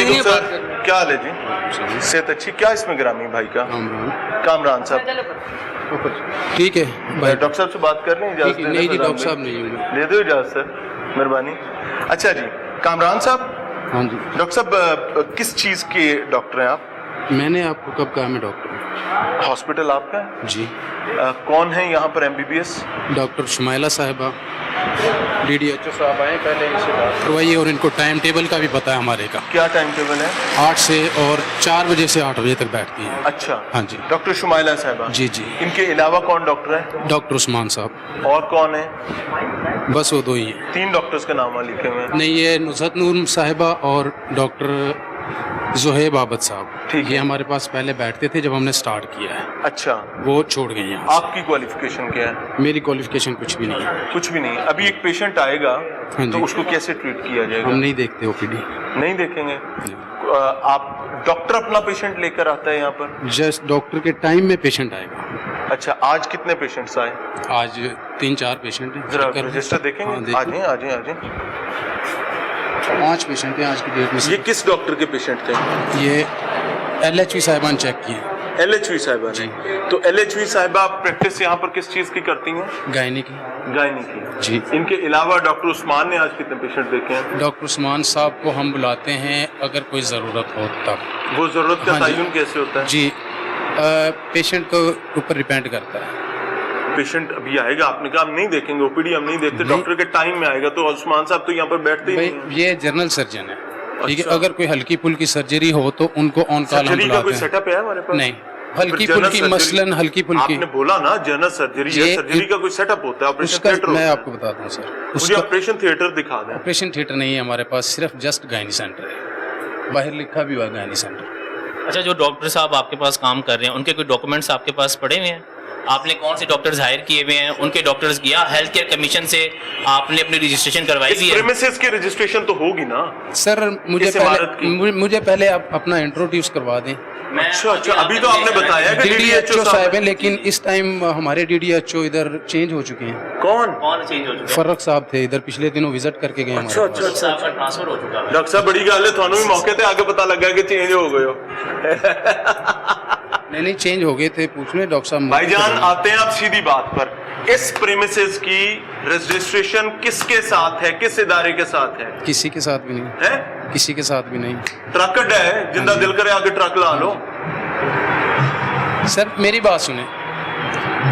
अस्सलाम सर, क्या हाल है जी? सेहत अच्छी? क्या इसमें ग्रामी भाई का? कामरान साहब ठीक है भाई। डॉक्टर साहब से बात कर लें? इजाजत नहीं जी, डॉक्टर साहब नहीं हूँ। दे दो इजाजत सर, मेहरबानी। अच्छा जी, कामरान साहब। हाँ जी। डॉक्टर साहब किस चीज़ के डॉक्टर हैं आप? मैंने आपको कब कहा मैं डॉक्टर हूँ? हॉस्पिटल आपका है? जी। कौन है यहाँ पर MBBS? डॉक्टर शुमाइला साहिबा, DDHO साहब आए, पहले इनसे बात करवाइए। और इनको टाइम टेबल का भी पता है हमारे का। क्या टाइम टेबल है? 8 से और 4 बजे से 8 बजे तक बैठती है। अच्छा, हाँ जी। डॉक्टर शुमाइला साहिबा। जी जी। इनके अलावा कौन डॉक्टर है? डॉक्टर उस्मान साहब। और कौन है? बस वो दो ही हैं। 3 डॉक्टर्स के नाम लिखे हुए हैं। नहीं, ये नुसरत नूर साहिबा और डॉक्टर ज़ुहैब आबद साहब, ठीक ये है। हमारे पास पहले बैठते थे जब हमने स्टार्ट किया है। अच्छा, वो छोड़ गए यहाँ से। आपकी क्वालिफिकेशन क्या है? मेरी क्वालिफिकेशन कुछ भी नहीं है। कुछ भी नहीं। अभी एक पेशेंट आएगा हाँ तो जी। उसको कैसे ट्रीट किया जाएगा? हम नहीं देखते OPD। नहीं देखेंगे। आप डॉक्टर अपना पेशेंट लेकर आता है यहाँ पर? जस्ट डॉक्टर के टाइम में पेशेंट आएगा। अच्छा, आज कितने पेशेंट्स आए? आज 3-4 पेशेंट हैं। जरा चेक कर- रजिस्टर देखेंगे। हाँ, आ देखिए। जाए आ जाए आ जाए। 5 पेशेंट हैं आज की डेट में से। ये किस डॉक्टर के पेशेंट थे? ये LHV साहिबान चेक किए। LHV साहिबा ने। तो LHV साहिबा प्रैक्टिस यहाँ पर किस चीज़ की करती हैं? गायनी की। गायनी की। जी। इनके अलावा डॉक्टर उस्मान ने आज कितने पेशेंट देखे हैं? डॉक्टर उस्मान साहब को हम बुलाते हैं अगर कोई ज़रूरत हो तब। वो ज़रूरत का हाँ जी। तयन कैसे होता है? जी, पेशेंट को ऊपर डिपेंड करता है। पेशेंट अभी आएगा, आपने कहा हम नहीं देखेंगे, OPD हम नहीं देखते, नहीं। डॉक्टर के टाइम में आएगा, तो उस्मान साहब तो यहाँ पर बैठते ही भाई नहीं हैं। ये जनरल सर्जन है, ठीक है। अच्छा। अगर कोई हल्की फुल्की सर्जरी हो तो उनको ऑन कॉल हम सर्जरी का कोई बुलाते हैं। सेटअप है हमारे पास? नहीं, हल्की जनरल फुल्की सर्जरी- मसलन हल्की फुल्की आपने बोला ना जनरल सर्जरी है, ये- सर्जरी का कोई सेटअप होता है, ऑपरेशन उसका थिएटर मैं होता है। आपको बताता हूँ सर। मुझे उसका ऑपरेशन थिएटर दिखा दें। ऑपरेशन थिएटर नहीं है हमारे पास, सिर्फ जस्ट गायनी सेंटर है। बाहर लिखा भी हुआ है गायनी सेंटर। अच्छा, जो डॉक्टर साहब आपके पास काम कर रहे हैं उनके कोई डॉक्यूमेंट्स आपके पास पड़े हुए हैं? आपने कौन से डॉक्टर्स हायर किए हुए हैं? उनके डॉक्टर्स किया हेल्थ केयर कमीशन से आपने अपनी रजिस्ट्रेशन करवाई इस भी है? प्रेमिसेस की रजिस्ट्रेशन तो होगी ना? सर इस इमारत की? मुझे पहले आप अपना इंट्रोड्यूस करवा दें। अच्छा अच्छा, अभी तो आपने बताया कि DDHO साहब हैं, लेकिन इस टाइम हमारे DDHO इधर चेंज हो चुके हैं। कौन? कौन चेंज हो चुका है? फर्रक साहब थे इधर, पिछले दिनों विजिट करके गए अच्छा हमारे अच्छा पास। अच्छा। आपका ट्रांसफर हो चुका है। डॉक्टर साहब बड़ी गल है, थानू भी मौके ते आगे पता लगा कि चेंज हो गए हो। नहीं चेंज हो गए थे, पूछने डॉक्टर साहब। भाईजान आते हैं आप सीधी बात पर। इस प्रेमिसेस की रजिस्ट्रेशन किसके साथ है, किस इदारे के साथ है? किसी के साथ भी नहीं है? किसी के साथ भी नहीं। ट्रक अड्डा है, जिंदा दिल करे आगे ट्रक ला लो। सर मेरी बात सुने,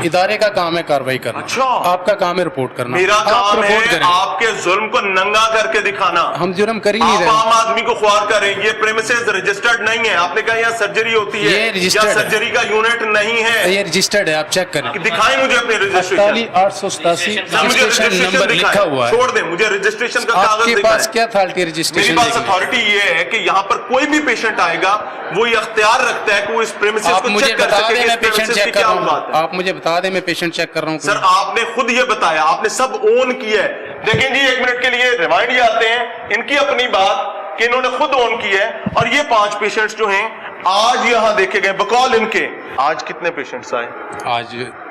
इदारे का काम है कार्रवाई करना। अच्छा। आपका काम है रिपोर्ट करना। मेरा आप काम है रिपोर्ट करें। आपके जुल्म को नंगा करके दिखाना। हम जुर्म कर ही नहीं आप रहे। आम आदमी को ख्वार करें, ये प्रेमिसेस रजिस्टर्ड नहीं है। आपने कहा यहाँ सर्जरी होती है, ये या registered है। सर्जरी का यूनिट नहीं है। ये रजिस्टर्ड है, आप चेक करें। दिखाएं मुझे अपनी रजिस्ट्रेशन। 4887 मुझे रजिस्ट्रेशन नंबर लिखा दिखाएं। हुआ है। छोड़ दे, मुझे रजिस्ट्रेशन का कागज आपके दिखाएं। पास क्या अथॉरिटी मेरी रजिस्ट्रेशन पास देगी? अथॉरिटी ये है कि यहाँ पर कोई भी पेशेंट आएगा, वो ये अख्तियार रखता है कि वो इस प्रेमिसेस आप को मुझे चेक कर बता सके दें, कि मैं इस पेशेंट premises चेक की कर क्या रहा बात हूँ। है। आप मुझे बता दें, मैं पेशेंट चेक कर रहा हूँ। सर आपने खुद ये बताया, आपने सब ओन किया है। देखें जी, 1 मिनट के लिए रिमाइंड ये आते हैं इनकी अपनी बात कि इन्होंने खुद ओन की है। और ये 5 पेशेंट्स जो हैं आज यहाँ देखे गए बकौल इनके। आज कितने पेशेंट्स आए? आज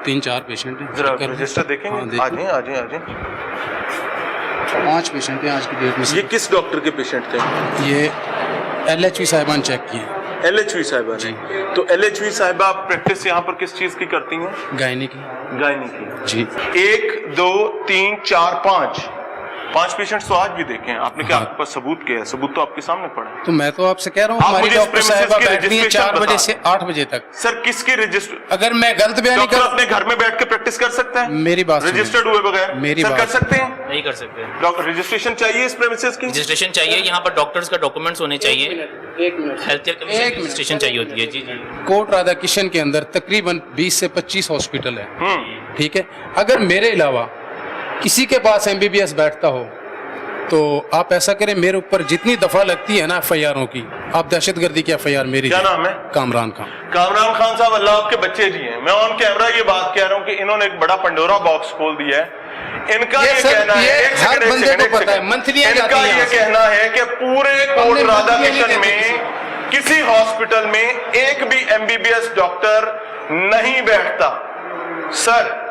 3-4 पेशेंट हैं। जरा चेक कर- रजिस्टर देखेंगे। हाँ, आ देखिए। जाए आ जाए आ जाए। 5 पेशेंट हैं आज की डेट में से। ये किस डॉक्टर के पेशेंट थे? ये LHV साहिबान चेक किए। LHV साहिबा ने। तो LHV साहिबा प्रैक्टिस यहाँ पर किस चीज की करती हैं? गायनी की। गायनी की। जी। 1 2 3 4 5 पेशेंट्स तो आज भी देखे हैं आपने। क्या हाँ। आपके पास सबूत क्या है? सबूत तो आपके सामने पड़ा है। तो मैं तो आपसे कह रहा हूँ, आप हमारी मुझे इस डॉक्टर premises साहिबा की बैठती है registration 4 बजे बता से 8 बजे तक। सर किसकी रजिस्टर? अगर मैं गलत बयानी डॉक्टर कर, अपने घर में बैठ के प्रैक्टिस कर सकता है? मेरी बात सुनिए। रजिस्टर्ड हुए बगैर मेरी सर बात कर सकते हैं? नहीं कर सकते। डॉक्टर रजिस्ट्रेशन चाहिए इस प्रेमिसेस की? रजिस्ट्रेशन चाहिए, यहाँ पर डॉक्टर्स का डॉक्यूमेंट्स होने चाहिए। 1 मिनट। हेल्थ केयर कमीशन एक की रजिस्ट्रेशन चाहिए होती है। जी जी। कोट राधा किशन के अंदर तकरीबन 20 से 25 हॉस्पिटल है, ठीक है। अगर मेरे अलावा किसी के पास MBBS बैठता हो तो आप ऐसा करें, मेरे ऊपर जितनी दफा लगती है ना FIR की, आप दहशतगर्दी की FIR मेरी क्या नाम है? कामरान खान। कामरान खान साहब, अल्लाह आपके बच्चे जी हैं। मैं ऑन कैमरा ये बात कह रहा हूँ कि इन्होंने एक बड़ा पंडोरा बॉक्स खोल दिया है। इनका ये सर, कहना ये है, एक हर सेकंड, एक बंदे सेकंड, को एक पता है, सेकंड। मंथलियां इनका जाती हैं ये यहाँ से। कहना है कि पूरे कोट हमने राधा मंथलियां नहीं किशन देते में किसी हॉस्पिटल में एक भी MBBS डॉक्टर नहीं बैठता। सर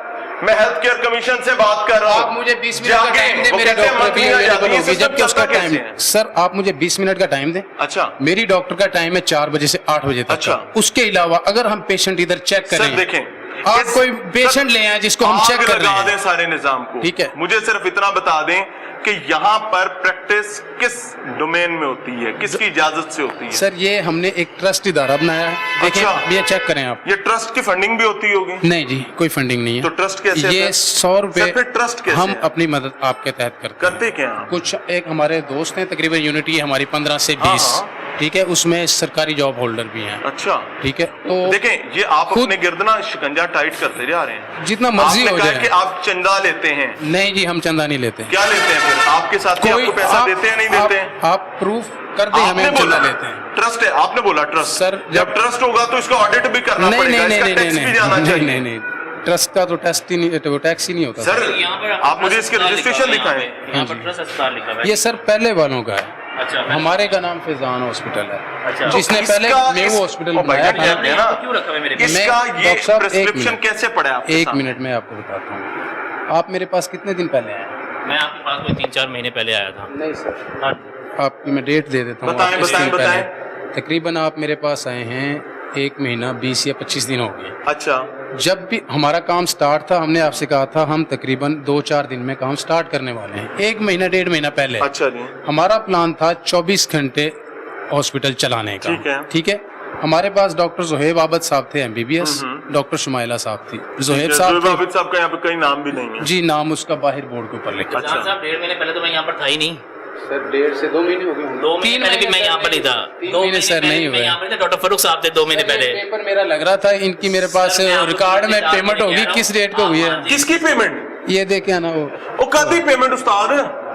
मैं हेल्थ केयर कमीशन से बात कर रहा हूँ। आप मुझे 20 मिनट का टाइम दें, मेरे डॉक्टर भी अवेलेबल होगी, जबकि उसका टाइम, सर आप मुझे 20 मिनट का टाइम दें। अच्छा, मेरी डॉक्टर का टाइम है 4 बजे से 8 बजे तक। अच्छा। उसके अलावा अगर हम पेशेंट इधर चेक सर करें, देखें, आप कोई पेशेंट ले आए जिसको हम चेक कर रहे लगा हैं, दें सारे निजाम को। ठीक है। मुझे सिर्फ इतना बता दें कि यहाँ पर प्रैक्टिस किस डोमेन में होती है, किसकी इजाजत से होती है? सर ये हमने एक ट्रस्ट इदारा बनाया है, देखें अच्छा। ये चेक करें आप। ये ट्रस्ट की फंडिंग भी होती होगी? नहीं जी, कोई फंडिंग नहीं है। तो ट्रस्ट कैसे है ये फिर? 100 रुपए सर, फिर ट्रस्ट कैसे हम है? अपनी मदद आपके तहत करते क्या हैं? कुछ एक हमारे दोस्त हैं, तकरीबन यूनिटी है हमारी 15 से 20, हाँ। ठीक है, उसमें सरकारी जॉब होल्डर भी हैं, अच्छा, ठीक है। तो देखें, ये आप खुद- अपने गिरदना शिकंजा टाइट करते जा रहे हैं। जितना मर्जी आपने हो कहा जाए। कि आप चंदा लेते हैं। नहीं जी, हम चंदा नहीं लेते। क्या लेते हैं फिर? आपके साथी आपको पैसा देते हैं, नहीं देते हैं? आप प्रूफ कर दें हमें, हम चंदा लेते हैं। ट्रस्ट है, आपने बोला ट्रस्ट। सर, जब ट्रस्ट होगा तो इसका ऑडिट भी करना नहीं पड़ेगा, नहीं इसका नहीं टैक्स भी नहीं जाना नहीं चाहिए। नहीं नहीं, ट्रस्ट का तो टेस्ट ही नहीं, वो टैक्स ही नहीं होता सर, यहाँ पर आप मुझे इसके रजिस्ट्रेशन दिखाएं। यहाँ पर ट्रस्ट अस्पताल लिखा हुआ है। ये सर पहले वालों का है, अच्छा, हमारे का नाम फैजान हॉस्पिटल है, अच्छा। जिसने तो पहले इसका- मेवो हॉस्पिटल ओ, बनाया भाई, था। ये है ना? क्यों रखा हुआ है मेरे पास? इसका ये डॉक्टर साहब, एक प्रिस्क्रिप्शन मिनट। कैसे पड़ा है आपके एक सामने? मिनट में आपको बताता हूँ। आप मेरे पास कितने दिन पहले आए? मैं आपके पास कोई 3-4 महीने पहले आया था। नहीं सर, हाँ, आपकी मैं डेट दे देता हूँ। बताएं, आप इस बताएं, दिन पहले। बताएं। तकरीबन आप मेरे पास आए हैं 1 महीना 20 या 25 दिन हो गए। अच्छा, जब भी हमारा काम स्टार्ट था, हमने आपसे कहा था हम तकरीबन 2-4 दिन में काम स्टार्ट करने वाले हैं। 1 महीना 1.5 महीना पहले अच्छा जी, हमारा प्लान था 24 घंटे हॉस्पिटल चलाने का। ठीक है। ठीक है। हमारे पास डॉक्टर जोहेब आबद साहब थे MBBS, डॉक्टर शुमाइला साहब थी, जोहेब साहब थे। हाफिज साहब का यहाँ पे कहीं नाम भी नहीं है। जी, नाम उसका बाहर बोर्ड के ऊपर लिखा। अच्छा। साहब 1.5 महीने पहले तो मैं यहाँ पर था ही नहीं। सर 1.5 से 2 महीने हो गए होंगे। 2 महीने पहले भी मैं यहाँ पर नहीं था। 3 महीने सर नहीं हुए। यहाँ पर थे, डॉक्टर फारूक साहब थे 2 महीने पहले। पेपर मेरा लग रहा था, इनकी मेरे पास सर, मैं आपको रिकॉर्ड में 4 पेमेंट महीने होगी, कह रहा किस हूँ। डेट को हुई है? हाँ जी। किसकी पेमेंट? ये देखे आना वो। वो कभी पेमेंट उस्ताद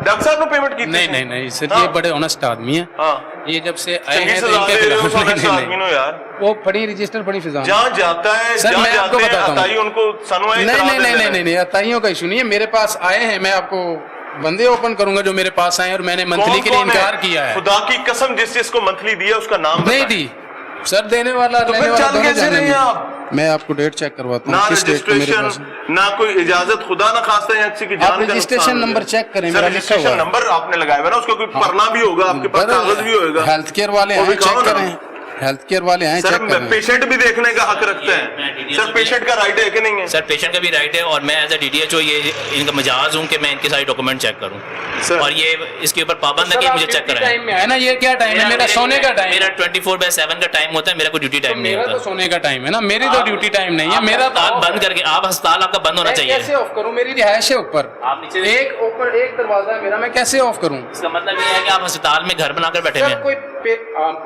डॉक्टर साहब ने पेमेंट की थी? नहीं नहीं नहीं सर, हाँ। ये बड़े ऑनेस्ट आदमी हैं। हाँ, ये जब से आए चंगी हैं तो सजा इनके दे रहे हो, खिलाफ honest नहीं, आदमी नहीं, हो यार। वो पढ़ी रजिस्टर पढ़ी फिजान। जहाँ जाता है, सर, जहाँ मैं आपको जाते हैं, बताता हूँ। अताई उनको सनवाई नहीं करा नहीं देते नहीं हैं। नहीं नहीं, अताइयों का इशू नहीं है। मेरे पास आए हैं, मैं आपको बंदे ओपन करूंगा जो मेरे पास आए, और मैंने मंथली के लिए कौन-कौन है? इनकार किया है। खुदा की कसम, जिस जिसको मंथली दिया उसका नाम नहीं बताएं। दी सर, देने वाला तो लेने फिर वाला चल दोनों कैसे रहे जानेंगे। हैं आप? मैं आपको डेट चेक करवाता ना हूँ, किस डेट को मेरे पास। रजिस्ट्रेशन, ना कोई इजाजत, खुदा ना खास्ता है किसी की जान आप का रजिस्ट्रेशन नुकसान हो नंबर जाए। चेक करें, सर, मेरा लिखा रजिस्ट्रेशन हुआ है। नंबर आपने लगाया हुआ ना, उसका कोई पढ़ना भी होगा, आपके पास कागज भी होगा। हेल्थ केयर वाले वो हैं, दिखाओ चेक ना। करें। हेल्थ केयर वाले हैं, सर, चेक करें। पेशेंट भी देखने का हक रखता मैं है। DDH सर, पेशेंट का राइट है कि नहीं है? सर, पेशेंट का भी राइट है, और मैं एज ए DDHO ये इनका मजाज हूँ कि मैं इनके सारे डॉक्यूमेंट चेक करूँ, सर। और ये इसके ऊपर पाबंद है कि मुझे चेक कराएं। टाइम में है ना, ये क्या टाइम है? मेरा सोने का टाइम। मेरा 24/7 का टाइम होता है, मेरा कोई ड्यूटी टाइम नहीं मेरा तो होता। सोने का टाइम है ना, मेरी तो ड्यूटी टाइम नहीं है। मेरा तो अस्पताल बंद करके आप अस्पताल आपका बंद होना मैं चाहिए। कैसे ऑफ करूं? मेरी रिहाइश है ऊपर, आप नीचे एक ऊपर एक दरवाजा है मेरा, मैं कैसे ऑफ करूं? इसका मतलब ये है कि आप अस्पताल में घर बनाकर बैठे हुए सर हैं। कोई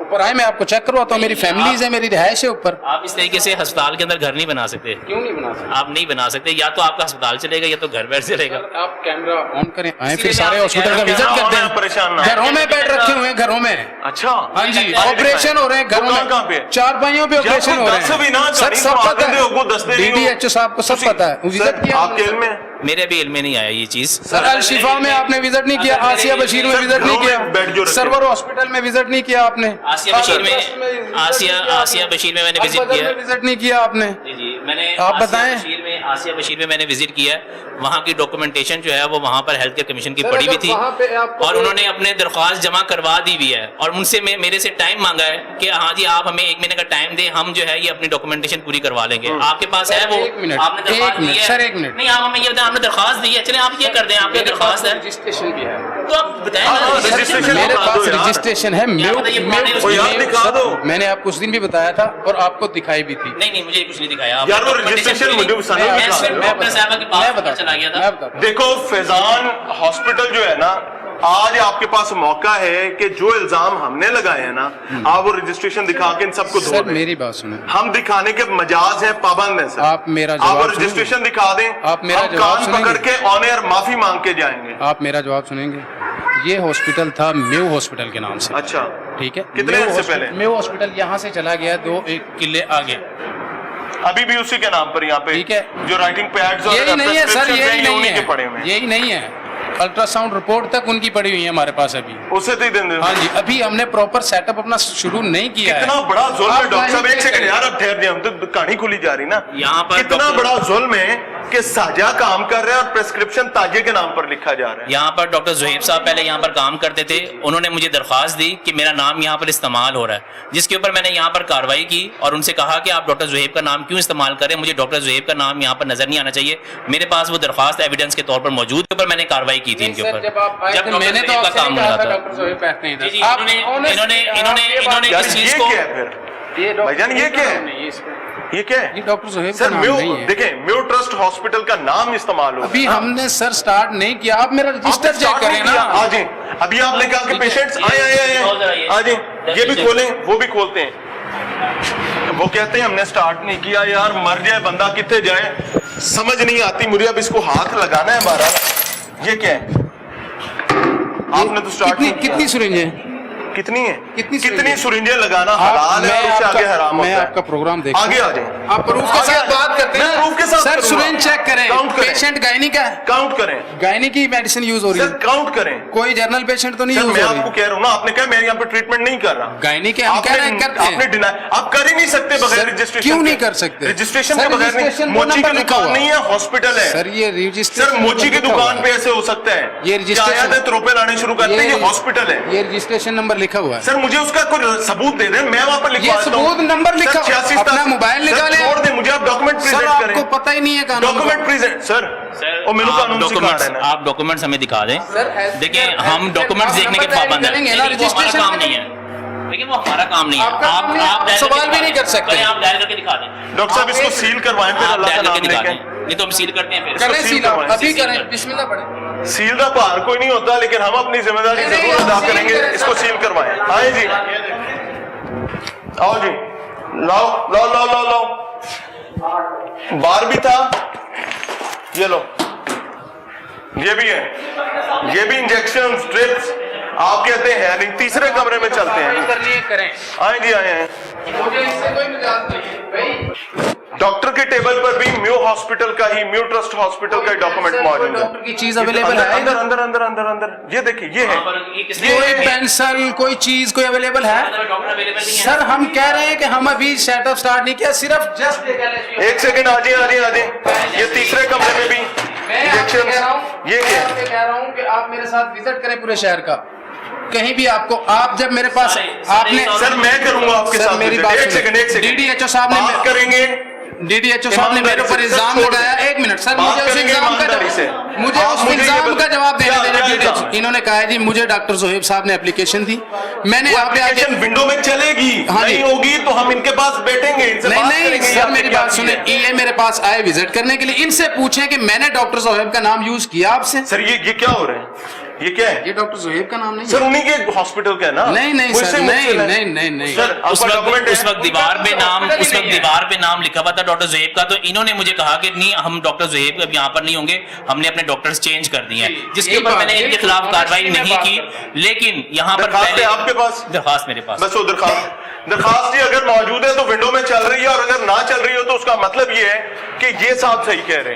ऊपर आए, मैं आपको चेक करवाता हूँ। मेरी फैमिलीज है, मेरी रिहाइश है ऊपर। आप इस तरीके से अस्पताल के अंदर घर नहीं बना सकते। क्यों नहीं बना सकते? आप नहीं बना सकते, या तो आपका अस्पताल चलेगा या तो घर बैठ चलेगा। आप कैमरा ऑन करें, आए फिर इसीलिए सारे मैं हॉस्पिटल का आपसे विजिट कह रहा हूं, करते आप परेशान ना हैं। हो। घरों में बेड रखे हुए हैं, घरों में। अच्छा, हाँ जी, कहाँ ऑपरेशन हो रहे हैं घरों कहाँ- कहाँ में। पे? 4 भाइयों पे ऑपरेशन हो रहे दस भी ना, हैं। सर कहीं सब तो पता आगे दे, वो दस दे है, रही हो। DDHO साहब को सब पता है। विजिट किया आपके इल्म में? मेरे भी इल्म में नहीं आया ये चीज। सर, अल शिफा में आपने विजिट नहीं किया, आसिया बशीर में सर, विजिट नहीं घरों में बेड जो किया, रखे सरवर हॉस्पिटल में विजिट नहीं किया आपने, आसिया बशीर में आसिया बशीर में मैंने विजिट किया। विजिट नहीं किया आपने। जी जी, मैंने आप बताएं। आसिया बशीर में मैंने विजिट किया। वहाँ की डॉक्यूमेंटेशन जो है वो वहाँ पर हेल्थ केयर कमीशन की सर, पड़ी हुई अगर थी, वहाँ पे आपको और उन्होंने अपने दरख्वास्त जमा करवा दी हुई है, और उनसे मेरे से टाइम मांगा है कि हाँ जी आप हमें 1 महीने का टाइम दें, हम जो है ये अपनी डॉक्यूमेंटेशन पूरी करवा लेंगे। आपके पास है वो? एक मिनट, आपने दरख्वास्त एक मिनट, दी है? सर, एक मिनट। नहीं, आप हमें ये बताएं, आपने दरख्वास्त दी है, चले आप ये कर दें, आपकी दरख्वास्त है रजिस्ट्रेशन भी है, तो आप बताएं हाँ, ना। रजिस्ट्रेशन मेरे दिखा पास दो यार। रजिस्ट्रेशन है। क्या पता ये पुराने वो यार दिखा दो। मैंने आपको उस दिन भी बताया था और आपको दिखाई भी थी। नहीं नहीं, मुझे कुछ नहीं दिखाया आपने यार वो documentation रजिस्ट्रेशन पूरी मुझे नहीं- सना मैं दिखा सिर्फ दो। डॉक्टर साहब के पास ऊपर चला गया था। मैं बताता हूँ। देखो, फैजान हॉस्पिटल जो है ना, आज आपके पास मौका है कि जो इल्जाम हमने लगाए हैं ना, आप वो रजिस्ट्रेशन दिखा के इन सबको धो सर दें। मेरी बात सुनो, हम दिखाने के मजाज है, पाबंद है सर। आप मेरा आप जवाब वो सुनेंगे? रजिस्ट्रेशन दिखा दें, आप मेरा हम जवाब कान सुनेंगे? पकड़ के ऑन एयर माफी मांग के जाएंगे। आप मेरा जवाब सुनेंगे? ये हॉस्पिटल था मेव हॉस्पिटल के नाम से, अच्छा, ठीक है? कितने मेव दिन से हॉस्पिटल- पहले? मेव हॉस्पिटल यहाँ से चला गया 2-1 किले आगे, अभी भी उसी के नाम पर यहाँ पे ठीक है। जो राइटिंग पैड्स और यही नहीं है सर, prescriptions हैं, यही ये नहीं उन्हीं के पड़े हुए है, हैं। यही नहीं है। अल्ट्रासाउंड रिपोर्ट तक उनकी पड़ी हुई है हमारे पास अभी। उससे तो ही दिन हाँ जी, अभी हमने प्रॉपर सेटअप अपना शुरू नहीं किया है। कितना बड़ा जुल्म है आप डॉक्टर साहब, जाहिर एक सेकंड करें। यार, अब ठहर जाए, हम तो कहानी खुली जा रही ना। यहाँ पर कितना डॉक्टर- बड़ा जुल्म है کہ साजा काम कर रहे हैं और प्रेस्क्रिप्शन ताजे के नाम पर लिखा जा रहा है। यहाँ पर डॉक्टर ज़ुहैब साहब पहले यहाँ पर काम करते थे, उन्होंने मुझे दरख्वास्त दी कि मेरा नाम यहाँ पर इस्तेमाल हो रहा है, जिसके ऊपर मैंने यहाँ पर कार्रवाई की और उनसे कहा कि आप डॉक्टर ज़ुहैब का नाम क्यों इस्तेमाल करें, मुझे डॉक्टर ज़ुहैब का नाम यहाँ पर नजर नहीं आना चाहिए। मेरे पास वो दरख्वास्त एविडेंस के तौर पर मौजूद, ऊपर मैंने कार्रवाई की थी इनके ऊपर। जब मैंने तो का काम कहा मिला था था डॉक्टर ज़ुहैब बैठते हैं जी, जी, इधर। इन्होंने यार इस ये चीज को क्या है फिर भाईजान, ये क्या है, ये क्या है? ये डॉक्टर ज़ुहैब का सर नाम म्यू नहीं है। देखें, म्यू ट्रस्ट हॉस्पिटल का नाम इस्तेमाल हो अभी हमने सर स्टार्ट नहीं किया, आप मेरा रजिस्टर चेक करें ना। आज अभी आपने कहा कि पेशेंट्स आए आज ये भी खोलें, वो भी खोलते हैं। वो कहते हैं हमने स्टार्ट नहीं किया। यार मर जाए बंदा, कितने जाए समझ नहीं आती मुझे। अब इसको हाथ लगाना है हमारा। ये क्या है? आपने तो स्टार्ट नहीं किया। कितनी सिरिंजें कितनी है? कितनी कितनी सुरिंजें लगाना हलाल है और उससे आगे हराम होता मैं है। आपका प्रोग्राम देख आगे आ जाए। आप प्रूफ के साथ बात करते हैं। मैं प्रूफ के साथ सर करूंगा। सिरिंज चेक करें, काउंट करें। पेशेंट गायनी का है, काउंट करें गायनी की मेडिसिन यूज हो रही सर, है, काउंट करें। कोई जनरल पेशेंट तो नहीं सर यूज मैं हो आपको रही। कह रहा हूँ ना, आपने कहा मैं यहाँ पे ट्रीटमेंट नहीं कर रहा। गायनी के हम कह रहे हैं करते आपने हैं। डिनाई, आप कर ही नहीं सकते बगैर सर, रजिस्ट्रेशन। क्यों नहीं कर सकते? रजिस्ट्रेशन सर, के बगैर नहीं। रजिस्ट्रेशन वो मोची नंबर की लिखा दुकान हुआ। नहीं है, हॉस्पिटल है। सर ये रजिस्ट्रेशन सर मोची की दुकान पे ऐसे हो सकता है? ये रजिस्ट्रेशन आदत रुपए लाने शुरू करते हैं, ये हॉस्पिटल है। ये रजिस्ट्रेशन नंबर लिखा हुआ है। सर मुझे उसका कोई सबूत दे दें, मैं वहां पर लिखवा देता हूं। सबूत नंबर लिखा, अपना मोबाइल निकालें। छोड़ दें मुझे, आप डॉक्यूमेंट सर प्रेजेंट करें। आपको पता ही नहीं है कानून का। डॉक्यूमेंट प्रेजेंट सर, और मेनू कानून सिखा रहे हैं ना। आप डॉक्यूमेंट्स हमें दिखा दें। सर, देखिए हम डॉक्यूमेंट्स देखने के पाबंद हैं, करेंगे ना, लेकिन वो हमारा रजिस्ट्रेशन काम नहीं है। लेकिन वो हमारा काम नहीं है। आपका काम नहीं है, आप डायल सवाल करके भी नहीं दिखा कर दें। सकते। पहले आप डायल करके दिखा दें। डॉक्टर साहब इसको सील करवाएं फिर आप अल्लाह का डायल नाम करके दिखा लेके। दें, नहीं तो हम सील करते हैं फिर। करें सील सील, आप करवाएं। अभी सील करें, करें। बिस्मिल्लाह पढ़ें। सील का भार कोई नहीं होता, लेकिन हम अपनी जिम्मेदारी नहीं, जरूर अदा सील करेंगे। करें, इसको सर। सील करवाएं। आए जी, आओ जी, लाओ लाओ लाओ लाओ लाओ। बार भी था, ये लो, ये भी है, ये भी इंजेक्शन स्ट्रिप्स। आप कहते हैं नहीं, तीसरे कमरे में चलते हैं। करनी है करें, आए जी, आए हैं। मुझे इससे कोई मिजाज नहीं है भाई। डॉक्टर के टेबल पर भी म्यू हॉस्पिटल का ही, म्यू ट्रस्ट हॉस्पिटल का डॉक्यूमेंट मौजूद है। डॉक्टर की चीज अवेलेबल है अंदर अंदर अंदर अंदर अंदर, ये देखिए, ये है। कोई पेंसिल कोई चीज कोई अवेलेबल है? डॉक्टर अवेलेबल नहीं है। सर हम कह रहे हैं कि हम अभी सेटअप स्टार्ट नहीं किया, सिर्फ जस्ट एक सेकंड, आ जाए आ जाए आ जाए। ये तीसरे कमरे में भी इंजेक्शन। ये क्या है? कह रहा हूँ कि आप मेरे साथ विजिट करें पूरे शहर का, कहीं भी आपको, आप जब मेरे पास आपने सर मैं करूंगा आपके सर, साथ मेरी visit। बात एक सेकंड, एक सेकंड। डीडीएचओ साहब ने बात करेंगे, डीडीएचओ साहब ने मेरे ऊपर ईमानदारी से, इल्जाम सर, छोड़ लगाया। दें। एक मिनट सर, बात मुझे उस करेंगे इल्जाम का ईमानदारी से। मुझे आप उस मुझे ये इल्जाम का जवाब देने क्या देना। इल्जाम डीडीएचओ है? इन्होंने कहा है जी मुझे डॉक्टर ज़ुहैब साहब ने एप्लीकेशन दी, मैंने वो यहाँ पे आके एप्लीकेशन विंडो में चलेगी, हाँ जी। नहीं होगी तो हम इनके पास बैठेंगे, इनसे नहीं बात नहीं करेंगे। सर आपने मेरी क्या बात की सुने, है? ये मेरे पास आए विजिट करने के लिए, इनसे पूछें कि मैंने डॉक्टर ज़ुहैब का नाम यूज किया आपसे? सर ये क्या हो रहा है? ये क्या है? ये डॉक्टर ज़ुहैब का नाम नहीं सर है। उन्हीं के हॉस्पिटल का है ना? नहीं नहीं उससे सर, मुझसे नहीं है। नहीं नहीं नहीं सर उस आपका डॉक्यूमेंट वक्त है? दीवार पे नाम, उस वक्त दीवार पे नाम लिखा हुआ था डॉक्टर ज़ुहैब का, तो इन्होंने मुझे कहा कि नहीं हम डॉक्टर ज़ुहैब अब यहाँ पर नहीं होंगे, हमने अपने डॉक्टर्स चेंज कर दिए हैं, जिसके ऊपर मैंने इनके खिलाफ कार्रवाई नहीं की। लेकिन यहाँ पर दरखास्त है पहले आपके पास? दरखास्त मेरे पास। बस वो दरखास्त ही अगर मौजूद है तो विंडो में चल रही है, और अगर ना चल रही हो तो उसका मतलब ये है कि ये साहब सही कह रहे हैं।